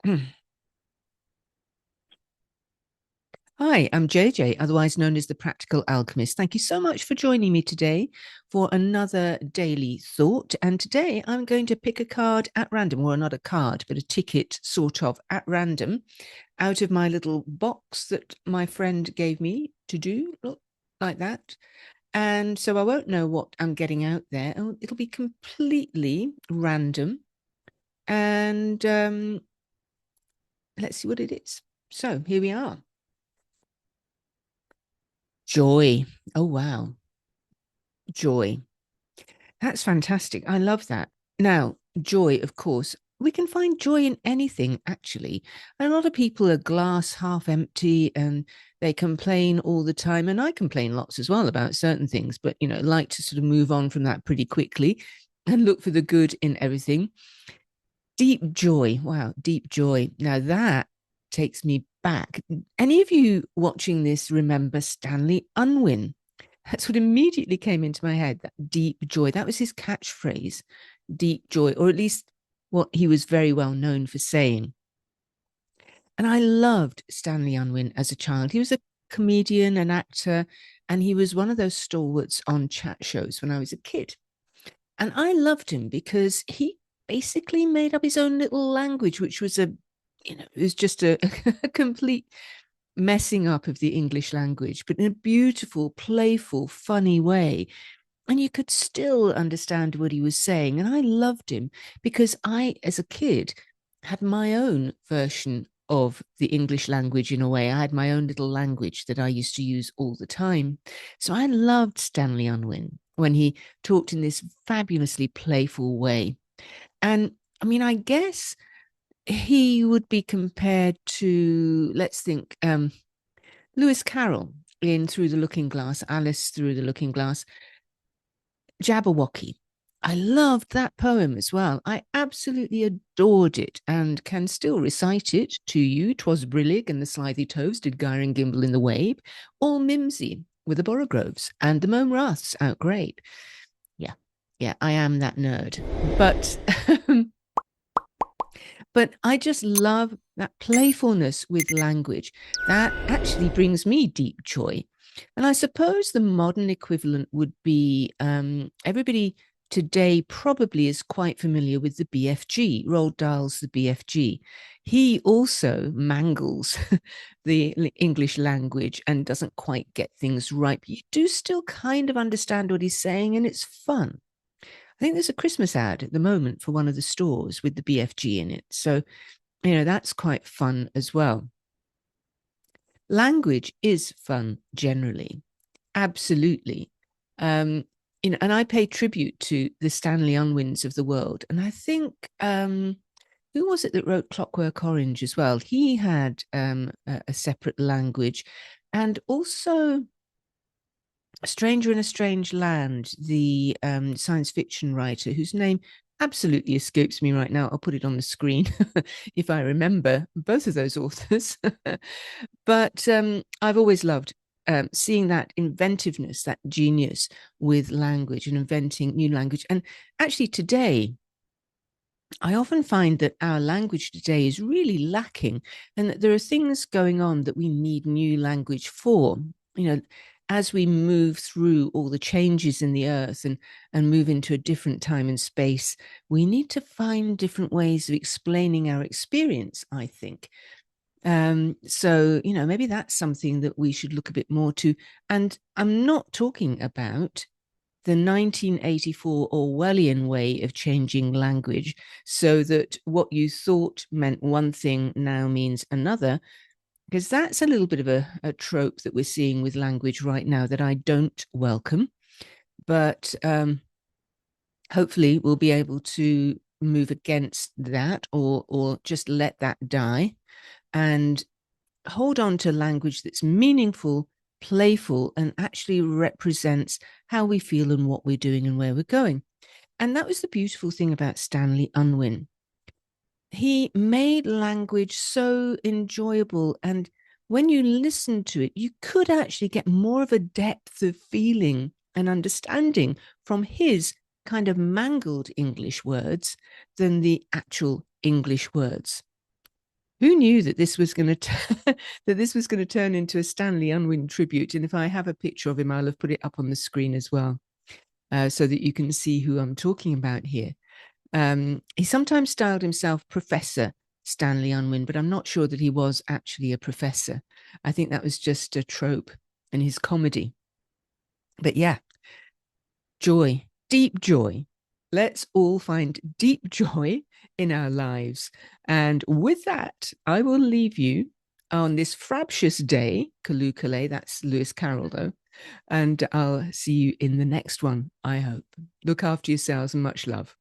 Hi, I'm JJ, otherwise known as the Practical Alchemist. Thank you so much for joining me today for another daily thought. And today I'm going to pick a card at random, well, not a card, but a ticket sort of at random out of my little box that my friend gave me to do, look like that. And so I won't know what I'm getting out there. It'll be completely random. And let's see what it is. So here we are. Joy. Oh, wow. Joy. That's fantastic. I love that. Now, joy, of course, we can find joy in anything, actually. A lot of people are glass half empty and they complain all the time. And I complain lots as well about certain things, but, like to sort of move on from that pretty quickly and look for the good in everything. Deep joy. Wow, deep joy. Now, that takes me back. Any of you watching this remember Stanley Unwin? That's what immediately came into my head, that deep joy. That was his catchphrase, deep joy, or at least what he was very well known for saying. And I loved Stanley Unwin as a child. He was a comedian, an actor, and he was one of those stalwarts on chat shows when I was a kid. And I loved him because he basically made up his own little language, which was it was just a complete messing up of the English language, but in a beautiful, playful, funny way. And you could still understand what he was saying. And I loved him because I, as a kid, had my own version of the English language in a way. I had my own little language that I used to use all the time. So I loved Stanley Unwin when he talked in this fabulously playful way. And I mean, I guess he would be compared to, let's think, Lewis Carroll in Through the Looking Glass, Alice Through the Looking Glass, Jabberwocky. I loved that poem as well. I absolutely adored it and can still recite it to you. 'Twas brillig and the slithy toves did gyre and gimble in the wabe, all mimsy with the borogoves and the mome raths outgrabe. Yeah, yeah, I am that nerd. But but I just love that playfulness with language. That actually brings me deep joy. And I suppose the modern equivalent would be everybody today probably is quite familiar with the BFG, Roald Dahl's The BFG. He also mangles the English language and doesn't quite get things right. But you do still kind of understand what he's saying, and it's fun. I think there's a Christmas ad at the moment for one of the stores with the BFG in it. So, that's quite fun as well. Language is fun generally. Absolutely. Um, and I pay tribute to the Stanley Unwins of the world. And I think, who was it that wrote Clockwork Orange as well? He had a separate language. And also, A Stranger in a Strange Land, the science fiction writer whose name absolutely escapes me right now. I'll put it on the screen if I remember both of those authors. But I've always loved seeing that inventiveness, that genius with language and inventing new language. And actually, today, I often find that our language today is really lacking and that there are things going on that we need new language for. You know, as we move through all the changes in the earth and move into a different time and space, we need to find different ways of explaining our experience, I think. So, maybe that's something that we should look a bit more to. And I'm not talking about the 1984 Orwellian way of changing language so that what you thought meant one thing now means another, because that's a little bit of a trope that we're seeing with language right now that I don't welcome. But hopefully we'll be able to move against that or just let that die and hold on to language that's meaningful, playful, and actually represents how we feel and what we're doing and where we're going. And that was the beautiful thing about Stanley Unwin. He made language so enjoyable. And when you listen to it, you could actually get more of a depth of feeling and understanding from his kind of mangled English words than the actual English words. Who knew that this was going to that this was going to turn into a Stanley Unwin tribute? And if I have a picture of him, I'll have put it up on the screen as well, so that you can see who I'm talking about here. He sometimes styled himself Professor Stanley Unwin, but I'm not sure that he was actually a professor. I think that was just a trope in his comedy. But yeah, joy, deep joy. Let's all find deep joy in our lives. And with that, I will leave you on this frabtious day, Kalukale, that's Lewis Carroll though, and I'll see you in the next one, I hope. Look after yourselves and much love.